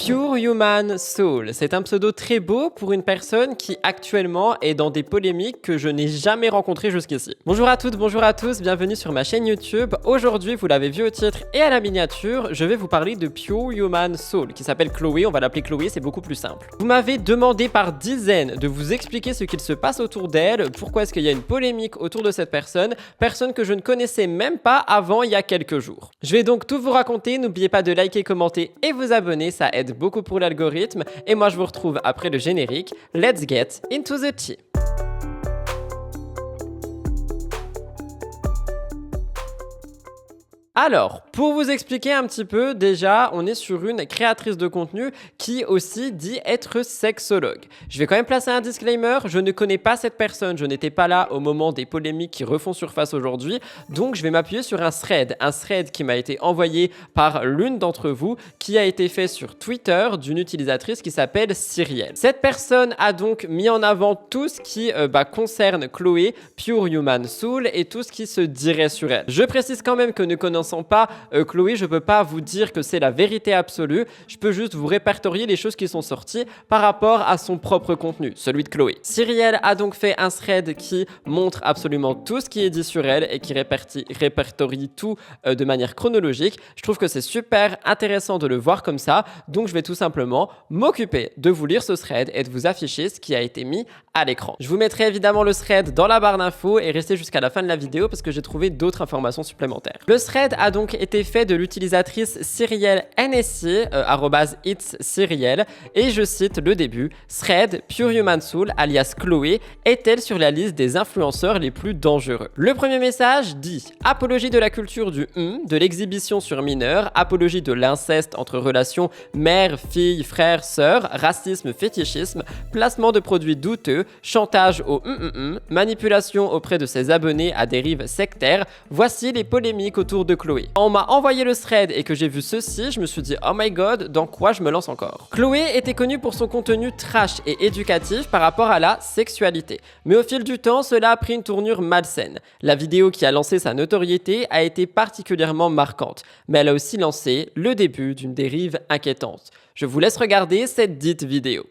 Pure Human Soul, c'est un pseudo très beau pour une personne qui actuellement est dans des polémiques que je n'ai jamais rencontrées jusqu'ici. Bonjour à toutes, bonjour à tous, bienvenue sur ma chaîne YouTube. Aujourd'hui, vous l'avez vu au titre et à la miniature, je vais vous parler de Pure Human Soul, qui s'appelle Chloé, on va l'appeler Chloé, c'est beaucoup plus simple. Vous m'avez demandé par dizaines de vous expliquer ce qu'il se passe autour d'elle, pourquoi est-ce qu'il y a une polémique autour de cette personne que je ne connaissais même pas avant il y a quelques jours. Je vais donc tout vous raconter, n'oubliez pas de liker, commenter et vous abonner, ça aide beaucoup pour l'algorithme. Et moi je vous retrouve après le générique. Let's get into the tea. Alors, pour vous expliquer un petit peu, déjà, on est sur une créatrice de contenu qui aussi dit être sexologue. Je vais quand même placer un disclaimer, je ne connais pas cette personne, je n'étais pas là au moment des polémiques qui refont surface aujourd'hui, donc je vais m'appuyer sur un thread qui m'a été envoyé par l'une d'entre vous, qui a été fait sur Twitter d'une utilisatrice qui s'appelle Cyrielle. Cette personne a donc mis en avant tout ce qui concerne Chloé, Pure Human Soul, et tout ce qui se dirait sur elle. Je précise quand même que ne connaissant pas Chloé, je peux pas vous dire que c'est la vérité absolue, je peux juste vous répertorier les choses qui sont sorties par rapport à son propre contenu, celui de Chloé. Cyrielle a donc fait un thread qui montre absolument tout ce qui est dit sur elle et qui répertorie tout de manière chronologique. Je trouve que c'est super intéressant de le voir comme ça, donc je vais tout simplement m'occuper de vous lire ce thread et de vous afficher ce qui a été mis à l'écran. Je vous mettrai évidemment le thread dans la barre d'infos et restez jusqu'à la fin de la vidéo parce que j'ai trouvé d'autres informations supplémentaires. Le thread a donc été fait de l'utilisatrice Cyrielle NSC, @itscyrielle, et je cite le début: thread Pure Human Soul alias Chloé est-elle sur la liste des influenceurs les plus dangereux? Le premier message dit: apologie de la culture du de l'exhibition sur mineurs, apologie de l'inceste entre relations mère, fille, frère, sœur, racisme, fétichisme, placement de produits douteux, chantage au manipulation auprès de ses abonnés à dérive sectaire. Voici les polémiques autour de Chloé. On m'a envoyé le thread et que j'ai vu ceci, je me suis dit oh my god, dans quoi je me lance encore? Chloé était connue pour son contenu trash et éducatif par rapport à la sexualité. Mais au fil du temps, cela a pris une tournure malsaine. La vidéo qui a lancé sa notoriété a été particulièrement marquante, mais elle a aussi lancé le début d'une dérive inquiétante. Je vous laisse regarder cette dite vidéo.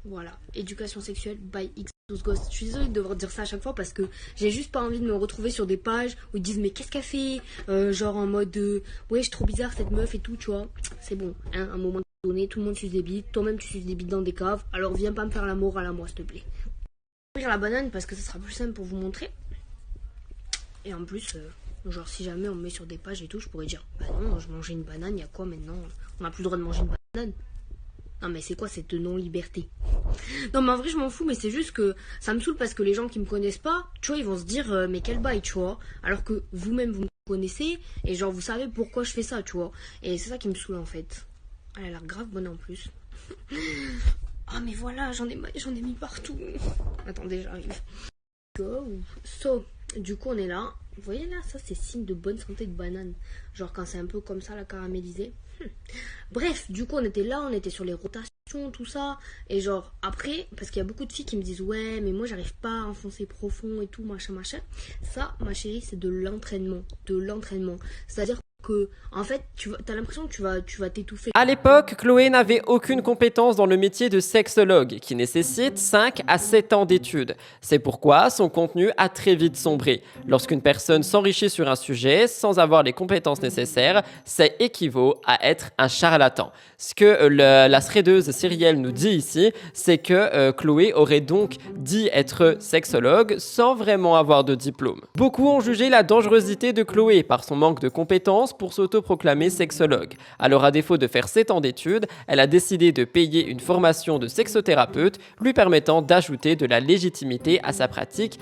Voilà, éducation sexuelle by X12 Ghost. Je suis désolée de devoir dire ça à chaque fois parce que j'ai juste pas envie de me retrouver sur des pages où ils disent mais qu'est-ce qu'elle fait, genre en mode ouais, je suis trop bizarre cette meuf et tout, tu vois. C'est bon, hein, à un moment donné, tout le monde suce des bites, toi-même tu suces des bites dans des caves, alors viens pas me faire la morale à moi s'il te plaît. Je vais ouvrir la banane parce que ça sera plus simple pour vous montrer. Et en plus, genre si jamais on me met sur des pages et tout, je pourrais dire bah non, je mangeais une banane, y a quoi maintenant? On n'a plus le droit de manger une banane. Non mais c'est quoi cette non-liberté? Non mais en vrai je m'en fous, mais c'est juste que ça me saoule parce que les gens qui me connaissent pas, tu vois, ils vont se dire mais quel bail, tu vois, alors que vous-même vous me connaissez et genre vous savez pourquoi je fais ça, tu vois, et c'est ça qui me saoule en fait. Elle a l'air grave bonne en plus. Ah mais voilà, j'en ai mis partout. Attendez, j'arrive. Go. So, du coup on est là. Vous voyez là, ça c'est signe de bonne santé de banane. Genre quand c'est un peu comme ça, la caramélisée. Bref, du coup on était là, on était sur les rotations, tout ça. Et genre après, parce qu'il y a beaucoup de filles qui me disent ouais mais moi j'arrive pas à enfoncer profond et tout, machin. Ça ma chérie c'est de l'entraînement. C'est-à-dire que en fait t'as l'impression que tu vas t'étouffer. À l'époque, Chloé n'avait aucune compétence dans le métier de sexologue qui nécessite 5 à 7 ans d'études. C'est pourquoi son contenu a très vite sombré. Lorsqu'une personne s'enrichit sur un sujet sans avoir les compétences nécessaires, ça équivaut à être un charlatan. Ce que la threadeuse Cyrielle nous dit ici, c'est que Chloé aurait donc dit être sexologue sans vraiment avoir de diplôme. Beaucoup ont jugé la dangerosité de Chloé par son manque de compétences pour s'autoproclamer sexologue. Alors à défaut de faire 7 ans d'études, elle a décidé de payer une formation de sexothérapeute lui permettant d'ajouter de la légitimité à sa pratique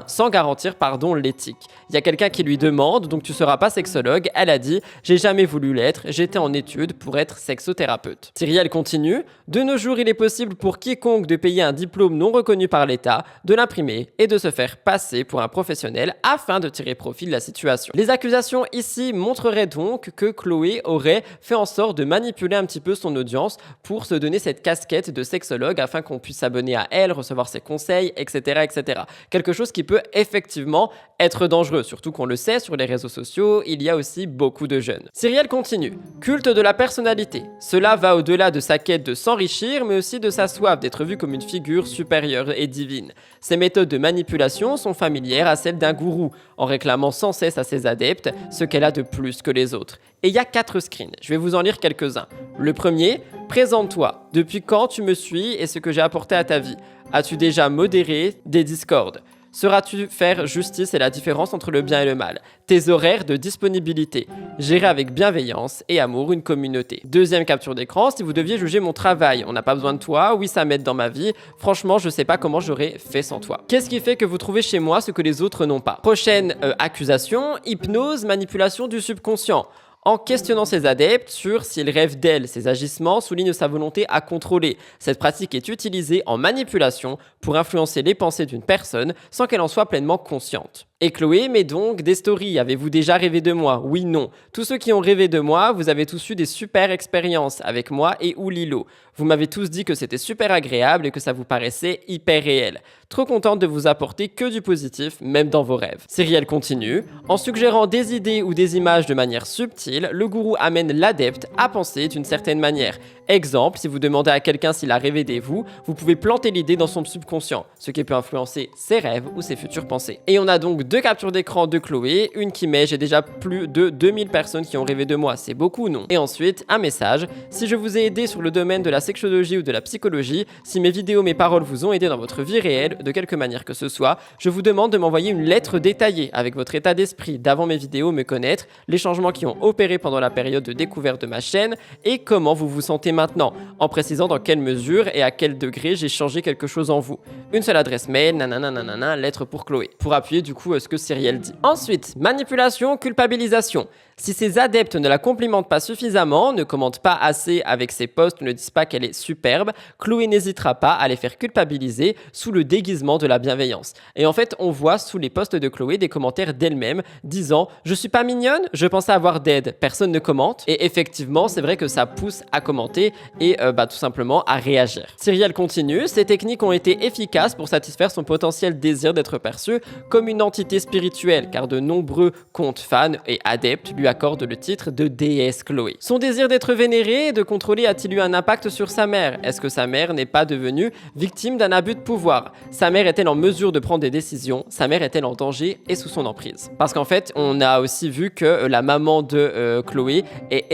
sans garantir l'éthique. Il y a quelqu'un qui lui demande donc tu seras pas sexologue, elle a dit j'ai jamais voulu l'être, j'étais en études pour être sexothérapeute. Cyrielle continue, de nos jours il est possible pour quiconque de payer un diplôme non reconnu par l'État, de l'imprimer et de se faire passer pour un professionnel afin de tirer profit de la situation. Les accusations ici montrent montrerait donc que Chloé aurait fait en sorte de manipuler un petit peu son audience pour se donner cette casquette de sexologue afin qu'on puisse s'abonner à elle, recevoir ses conseils, etc., etc. Quelque chose qui peut effectivement être dangereux, surtout qu'on le sait, sur les réseaux sociaux, il y a aussi beaucoup de jeunes. Cyrielle continue. Culte de la personnalité. Cela va au-delà de sa quête de s'enrichir, mais aussi de sa soif d'être vue comme une figure supérieure et divine. Ses méthodes de manipulation sont familières à celles d'un gourou, en réclamant sans cesse à ses adeptes ce qu'elle a de plus que les autres. Et il y a 4 screens, je vais vous en lire quelques-uns. Le premier, présente-toi. Depuis quand tu me suis et ce que j'ai apporté à ta vie? As-tu déjà modéré des discordes? Sauras-tu faire justice et la différence entre le bien et le mal? Tes horaires de disponibilité. Gérer avec bienveillance et amour une communauté. Deuxième capture d'écran, si vous deviez juger mon travail, on n'a pas besoin de toi, oui ça m'aide dans ma vie, franchement je sais pas comment j'aurais fait sans toi. Qu'est-ce qui fait que vous trouvez chez moi ce que les autres n'ont pas? Prochaine accusation, hypnose, manipulation du subconscient. En questionnant ses adeptes sur s'ils rêvent d'elle, ses agissements soulignent sa volonté à contrôler. Cette pratique est utilisée en manipulation pour influencer les pensées d'une personne sans qu'elle en soit pleinement consciente. Et Chloé met donc des stories. Avez-vous déjà rêvé de moi? Oui, non. Tous ceux qui ont rêvé de moi, vous avez tous eu des super expériences avec moi et ou Lilo. Vous m'avez tous dit que c'était super agréable et que ça vous paraissait hyper réel. Trop contente de vous apporter que du positif, même dans vos rêves. Cyrielle continue. En suggérant des idées ou des images de manière subtile, le gourou amène l'adepte à penser d'une certaine manière. Exemple, si vous demandez à quelqu'un s'il a rêvé de vous, vous pouvez planter l'idée dans son subconscient, ce qui peut influencer ses rêves ou ses futures pensées. Et on a donc 2 captures d'écran de Chloé, une qui met j'ai déjà plus de 2000 personnes qui ont rêvé de moi, c'est beaucoup non? Et ensuite, un message, si je vous ai aidé sur le domaine de la sexologie ou de la psychologie, si mes vidéos, mes paroles vous ont aidé dans votre vie réelle, de quelque manière que ce soit, je vous demande de m'envoyer une lettre détaillée avec votre état d'esprit d'avant mes vidéos, me connaître, les changements qui ont opéré pendant la période de découverte de ma chaîne et comment vous vous sentez maintenant, en précisant dans quelle mesure et à quel degré j'ai changé quelque chose en vous. Une seule adresse mail, nanana, lettre pour Chloé, pour appuyer du coup ce que Cyrielle dit. Ensuite, manipulation, culpabilisation. Si ses adeptes ne la complimentent pas suffisamment, ne commentent pas assez avec ses posts, ne disent pas qu'elle est superbe, Chloé n'hésitera pas à les faire culpabiliser sous le déguisement de la bienveillance. Et en fait, on voit sous les posts de Chloé des commentaires d'elle-même disant « Je suis pas mignonne, je pensais avoir d'aide, personne ne commente ». Et effectivement, c'est vrai que ça pousse à commenter et tout simplement à réagir. Cyrielle continue, ces techniques ont été efficaces pour satisfaire son potentiel désir d'être perçu comme une entité spirituelle, car de nombreux comptes fans et adeptes lui accorde le titre de déesse Chloé. Son désir d'être vénérée et de contrôler a-t-il eu un impact sur sa mère? Est-ce que sa mère n'est pas devenue victime d'un abus de pouvoir? Sa mère est-elle en mesure de prendre des décisions? Sa mère est-elle en danger et sous son emprise? Parce qu'en fait, on a aussi vu que la maman de Chloé était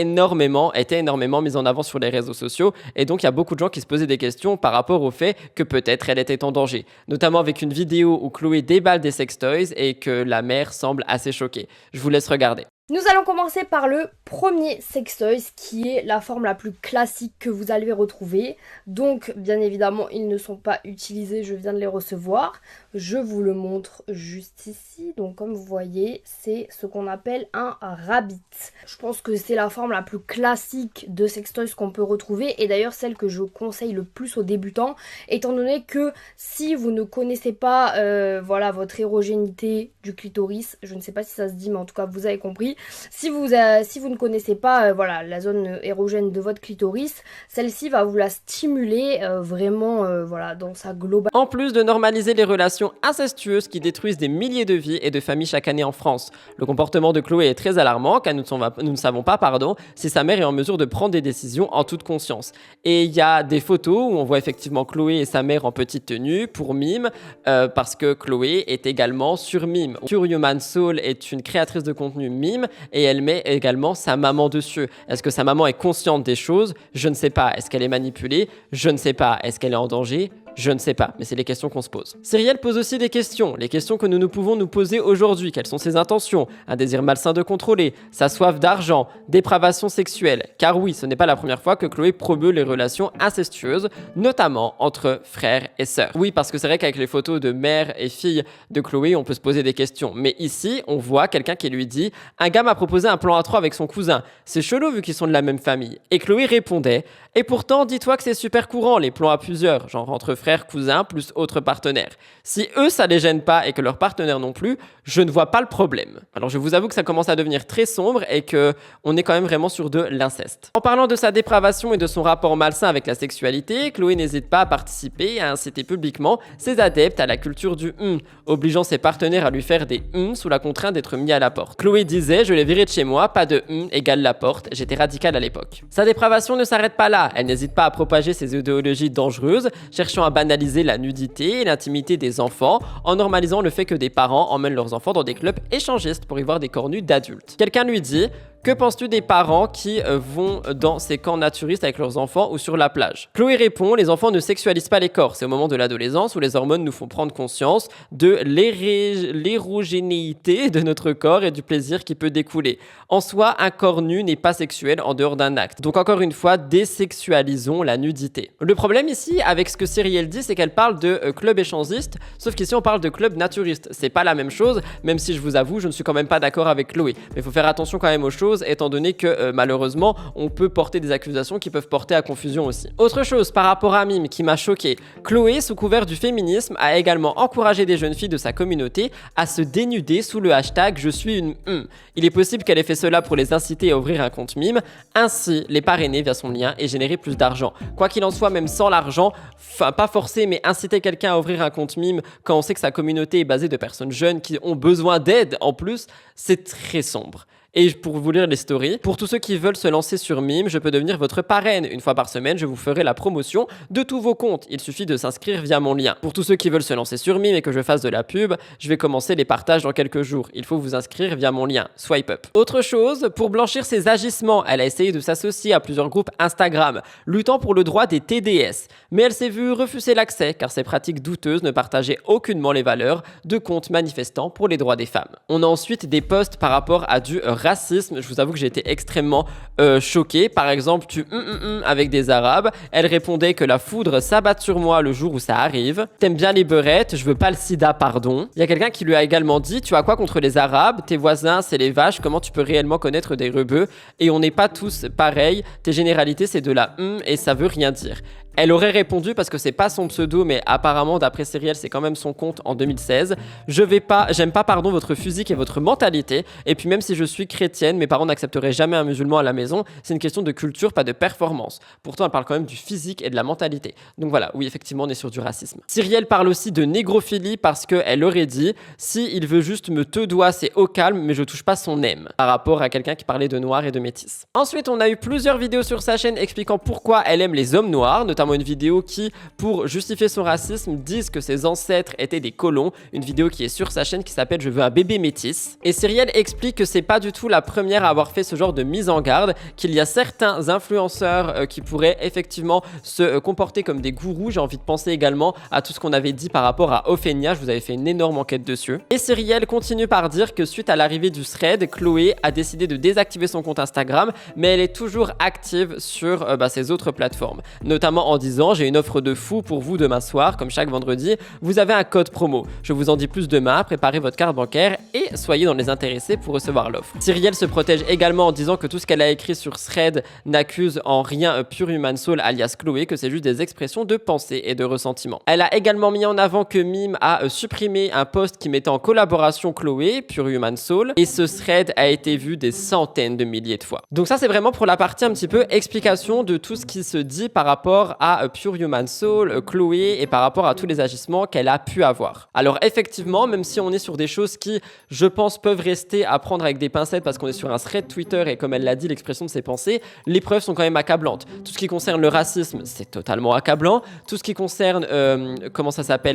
énormément mise en avant sur les réseaux sociaux et donc il y a beaucoup de gens qui se posaient des questions par rapport au fait que peut-être elle était en danger. Notamment avec une vidéo où Chloé déballe des sextoys et que la mère semble assez choquée. Je vous laisse regarder. Nous allons commencer par le premier sextoys qui est la forme la plus classique que vous allez retrouver. Donc bien évidemment ils ne sont pas utilisés, je viens de les recevoir. Je vous le montre juste ici. Donc comme vous voyez c'est ce qu'on appelle un rabbit. Je pense que c'est la forme la plus classique de sextoys qu'on peut retrouver et d'ailleurs celle que je conseille le plus aux débutants étant donné que si vous ne connaissez pas votre érogénité du clitoris, je ne sais pas si ça se dit mais en tout cas vous avez compris. Si vous ne connaissez pas la zone érogène de votre clitoris, celle-ci va vous la stimuler vraiment dans sa globalité. En plus de normaliser les relations incestueuses qui détruisent des milliers de vies et de familles chaque année en France. Le comportement de Chloé est très alarmant car nous ne savons pas si sa mère est en mesure de prendre des décisions en toute conscience. Et il y a des photos où on voit effectivement Chloé et sa mère en petite tenue pour mime parce que Chloé est également sur mime. Pure Human Soul est une créatrice de contenu mime et elle met également sa maman dessus. Est-ce que sa maman est consciente des choses? Je ne sais pas. Est-ce qu'elle est manipulée? Je ne sais pas. Est-ce qu'elle est en danger? Je ne sais pas, mais c'est les questions qu'on se pose. Cyrielle pose aussi des questions, les questions que nous pouvons nous poser aujourd'hui. Quelles sont ses intentions? Un désir malsain de contrôler, sa soif d'argent, dépravation sexuelle. Car oui, ce n'est pas la première fois que Chloé promeut les relations incestueuses, notamment entre frères et sœurs. Oui, parce que c'est vrai qu'avec les photos de mère et fille de Chloé, on peut se poser des questions. Mais ici, on voit quelqu'un qui lui dit « Un gars m'a proposé un plan à 3 avec son cousin. C'est chelou vu qu'ils sont de la même famille. » Et Chloé répondait Et pourtant, dis-toi que c'est super courant, les plans à plusieurs, genre entre frères, cousins, plus autres partenaires. Si eux, ça les gêne pas et que leurs partenaires non plus, je ne vois pas le problème. Alors je vous avoue que ça commence à devenir très sombre et que on est quand même vraiment sur de l'inceste. En parlant de sa dépravation et de son rapport malsain avec la sexualité, Chloé n'hésite pas à participer et à inciter publiquement ses adeptes à la culture du obligeant ses partenaires à lui faire des sous la contrainte d'être mis à la porte. Chloé disait: je les virais de chez moi, pas de égale la porte, j'étais radicale à l'époque. Sa dépravation ne s'arrête pas là, elle n'hésite pas à propager ses idéologies dangereuses, cherchant à banaliser la nudité et l'intimité des enfants, en normalisant le fait que des parents emmènent leurs enfants dans des clubs échangistes pour y voir des corps nus d'adultes. Quelqu'un lui dit: que penses-tu des parents qui vont dans ces camps naturistes avec leurs enfants ou sur la plage? Chloé répond: les enfants ne sexualisent pas les corps, c'est au moment de l'adolescence où les hormones nous font prendre conscience de l'érogénéité de notre corps et du plaisir qui peut découler. En soi, un corps nu n'est pas sexuel en dehors d'un acte. Donc encore une fois, désexualisons la nudité. Le problème ici, avec ce que Cyrielle dit, c'est qu'elle parle de club échangiste, sauf qu'ici on parle de club naturiste. C'est pas la même chose, même si je vous avoue, je ne suis quand même pas d'accord avec Chloé. Mais il faut faire attention quand même aux choses, étant donné que malheureusement, on peut porter des accusations qui peuvent porter à confusion aussi. Autre chose par rapport à Mime qui m'a choqué, Chloé, sous couvert du féminisme, a également encouragé des jeunes filles de sa communauté à se dénuder sous le hashtag je suis une Il est possible qu'elle ait fait cela pour les inciter à ouvrir un compte Mime, ainsi les parrainer via son lien et générer plus d'argent. Quoi qu'il en soit, même sans l'argent, enfin pas forcer, mais inciter quelqu'un à ouvrir un compte Mime quand on sait que sa communauté est basée de personnes jeunes qui ont besoin d'aide en plus, c'est très sombre. Et pour vous lire les stories, pour tous ceux qui veulent se lancer sur Mime, je peux devenir votre parraine. Une fois par semaine, je vous ferai la promotion de tous vos comptes. Il suffit de s'inscrire via mon lien. Pour tous ceux qui veulent se lancer sur Mime et que je fasse de la pub, je vais commencer les partages dans quelques jours. Il faut vous inscrire via mon lien. Swipe up. Autre chose, pour blanchir ses agissements, elle a essayé de s'associer à plusieurs groupes Instagram, luttant pour le droit des TDS. Mais elle s'est vue refuser l'accès car ses pratiques douteuses ne partageaient aucunement les valeurs de comptes manifestant pour les droits des femmes. On a ensuite des posts par rapport à du racisme. Je vous avoue que j'ai été extrêmement choqué. Par exemple, tu avec des arabes. Elle répondait que la foudre s'abatte sur moi le jour où ça arrive. T'aimes bien les beurettes, je veux pas le sida, pardon. Il y a quelqu'un qui lui a également dit: tu as quoi contre les arabes? Tes voisins, c'est les vaches, comment tu peux réellement connaître des rebeux? Et on n'est pas tous pareils, tes généralités c'est de la et ça veut rien dire. Elle aurait répondu, parce que c'est pas son pseudo, mais apparemment d'après Cyrielle c'est quand même son compte en 2016. J'aime pas pardon votre physique et votre mentalité. Et puis même si je suis chrétienne, mes parents n'accepteraient jamais un musulman à la maison. C'est une question de culture, pas de performance. Pourtant elle parle quand même du physique et de la mentalité. Donc voilà, oui effectivement on est sur du racisme. Cyrielle parle aussi de négrophilie parce qu'elle aurait dit: si il veut juste me doigt, c'est au calme, mais je touche pas son aime, par rapport à quelqu'un qui parlait de noir et de métis. Ensuite on a eu plusieurs vidéos sur sa chaîne expliquant pourquoi elle aime les hommes noirs, notamment une vidéo qui, pour justifier son racisme, disent que ses ancêtres étaient des colons. Une vidéo qui est sur sa chaîne qui s'appelle Je veux un bébé métis. Et Cyrielle explique que c'est pas du tout la première à avoir fait ce genre de mise en garde, qu'il y a certains influenceurs qui pourraient effectivement se comporter comme des gourous. J'ai envie de penser également à tout ce qu'on avait dit par rapport à Ophénia, je vous avais fait une énorme enquête dessus. Et Cyrielle continue par dire que suite à l'arrivée du thread, Chloé a décidé de désactiver son compte Instagram, mais elle est toujours active sur ses autres plateformes, notamment en disant: j'ai une offre de fou pour vous demain soir, comme chaque vendredi, vous avez un code promo. Je vous en dis plus demain, préparez votre carte bancaire et soyez dans les intéressés pour recevoir l'offre. Cyrielle se protège également en disant que tout ce qu'elle a écrit sur Thread n'accuse en rien Pure Human Soul alias Chloé, que c'est juste des expressions de pensée et de ressentiment. Elle a également mis en avant que Mime a supprimé un post qui mettait en collaboration Chloé, Pure Human Soul, et ce thread a été vu des centaines de milliers de fois. Donc ça c'est vraiment pour la partie un petit peu explication de tout ce qui se dit par rapport à Pure Human Soul, Chloé, et par rapport à tous les agissements qu'elle a pu avoir. Alors effectivement, même si on est sur des choses qui, je pense, peuvent rester à prendre avec des pincettes parce qu'on est sur un thread Twitter et comme elle l'a dit, l'expression de ses pensées, les preuves sont quand même accablantes. Tout ce qui concerne le racisme, c'est totalement accablant. Tout ce qui concerne,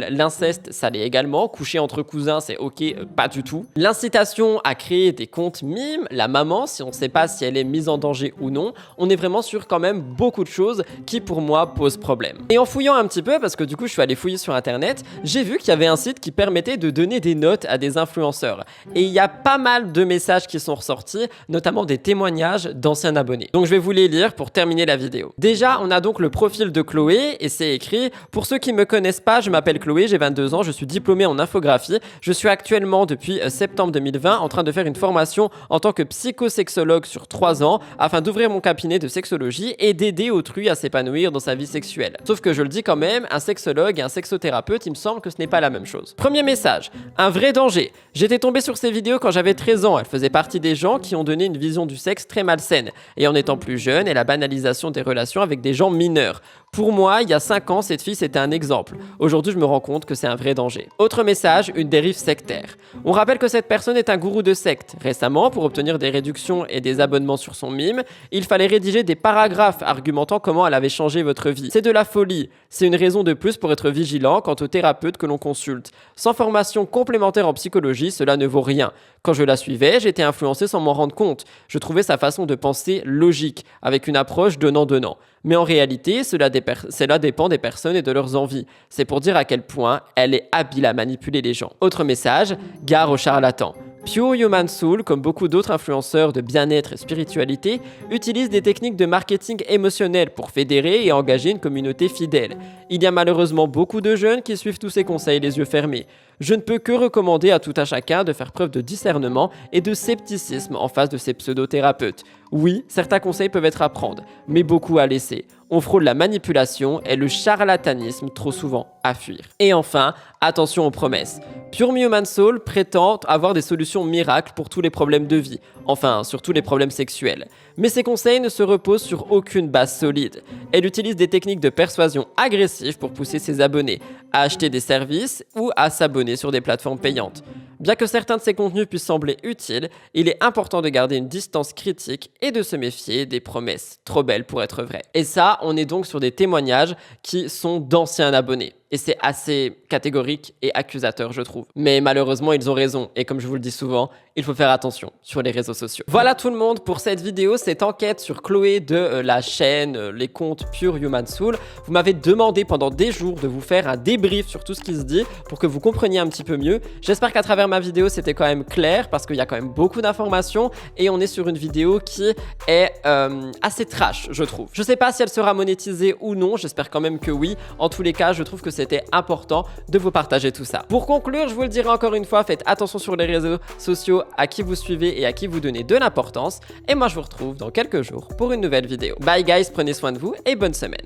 l'inceste, ça l'est également. Coucher entre cousins, c'est ok, pas du tout. L'incitation à créer des comptes Mime, la maman, si on ne sait pas si elle est mise en danger ou non, on est vraiment sur quand même beaucoup de choses qui, pour moi, pose problème. Et en fouillant un petit peu, parce que du coup je suis allé fouiller sur internet, j'ai vu qu'il y avait un site qui permettait de donner des notes à des influenceurs. Et il y a pas mal de messages qui sont ressortis, notamment des témoignages d'anciens abonnés. Donc je vais vous les lire pour terminer la vidéo. Déjà, on a donc le profil de Chloé et c'est écrit: pour ceux qui me connaissent pas, je m'appelle Chloé, j'ai 22 ans, je suis diplômée en infographie. Je suis actuellement depuis septembre 2020 en train de faire une formation en tant que psychosexologue sur 3 ans afin d'ouvrir mon cabinet de sexologie et d'aider autrui à s'épanouir dans sa vie sexuelle. Sauf que je le dis quand même, un sexologue et un sexothérapeute, il me semble que ce n'est pas la même chose. Premier message: un vrai danger. J'étais tombé sur ces vidéos quand j'avais 13 ans. Elle faisait partie des gens qui ont donné une vision du sexe très malsaine. Et en étant plus jeune, et la banalisation des relations avec des gens mineurs. Pour moi, il y a 5 ans, cette fille c'était un exemple. Aujourd'hui, je me rends compte que c'est un vrai danger. Autre message, une dérive sectaire. On rappelle que cette personne est un gourou de secte. Récemment, pour obtenir des réductions et des abonnements sur son mime, il fallait rédiger des paragraphes argumentant comment elle avait changé votre vie. C'est de la folie. C'est une raison de plus pour être vigilant quant aux thérapeutes que l'on consulte. Sans formation complémentaire en psychologie, cela ne vaut rien. Quand je la suivais, j'étais influencé sans m'en rendre compte. Je trouvais sa façon de penser logique, avec une approche donnant-donnant. Mais en réalité, cela dépend des personnes et de leurs envies. C'est pour dire à quel point elle est habile à manipuler les gens. Autre message, gare aux charlatans. Pure Human Soul, comme beaucoup d'autres influenceurs de bien-être et spiritualité, utilise des techniques de marketing émotionnel pour fédérer et engager une communauté fidèle. Il y a malheureusement beaucoup de jeunes qui suivent tous ces conseils les yeux fermés. Je ne peux que recommander à tout un chacun de faire preuve de discernement et de scepticisme en face de ces pseudothérapeutes. Oui, certains conseils peuvent être à prendre, mais beaucoup à laisser. On frôle la manipulation et le charlatanisme trop souvent à fuir. Et enfin, attention aux promesses. Pure Human Soul prétend avoir des solutions miracles pour tous les problèmes de vie, enfin surtout les problèmes sexuels. Mais ses conseils ne se reposent sur aucune base solide. Elle utilise des techniques de persuasion agressives pour pousser ses abonnés à acheter des services ou à s'abonner sur des plateformes payantes. Bien que certains de ces contenus puissent sembler utiles, il est important de garder une distance critique et de se méfier des promesses trop belles pour être vraies. Et ça, on est donc sur des témoignages qui sont d'anciens abonnés. Et c'est assez catégorique et accusateur, je trouve. Mais malheureusement, ils ont raison. Et comme je vous le dis souvent, il faut faire attention sur les réseaux sociaux. Voilà tout le monde pour cette vidéo, cette enquête sur Chloé de la chaîne, les comptes Pure Human Soul. Vous m'avez demandé pendant des jours de vous faire un débrief sur tout ce qui se dit pour que vous compreniez un petit peu mieux. J'espère qu'à travers ma vidéo, c'était quand même clair parce qu'il y a quand même beaucoup d'informations et on est sur une vidéo qui est assez trash, je trouve. Je sais pas si elle sera monétisée ou non, j'espère quand même que oui. En tous les cas, je trouve que c'était important de vous partager tout ça. Pour conclure, je vous le dirai encore une fois, faites attention sur les réseaux sociaux, à qui vous suivez et à qui vous donnez de l'importance. Et moi, je vous retrouve dans quelques jours pour une nouvelle vidéo. Bye guys, prenez soin de vous et bonne semaine.